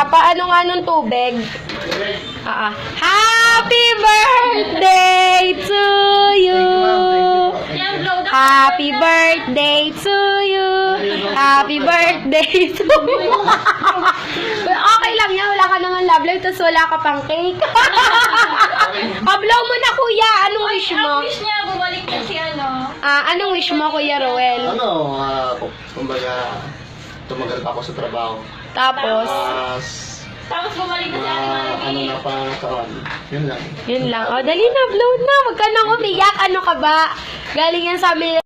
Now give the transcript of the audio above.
paano nga nung tubig? Happy birthday to you! Happy birthday to you! Happy birthday to you! Okay lang yan, wala ka naman love life, tapos wala ka pang cake. Pablaw mo na, kuya. Anong wish mo? Ang wish niya, bumalik na si ano. Anong wish mo, Kuya Roel? Kumbaga, tumagal pa ako sa trabaho. Tapos? Tapos bumalik na si Ate Maribel. Na pangatawan. Yun lang. Yun lang. O, dali na, blow na. Wag ka nang umiyak. Ano ka ba? Galing yan sa amin.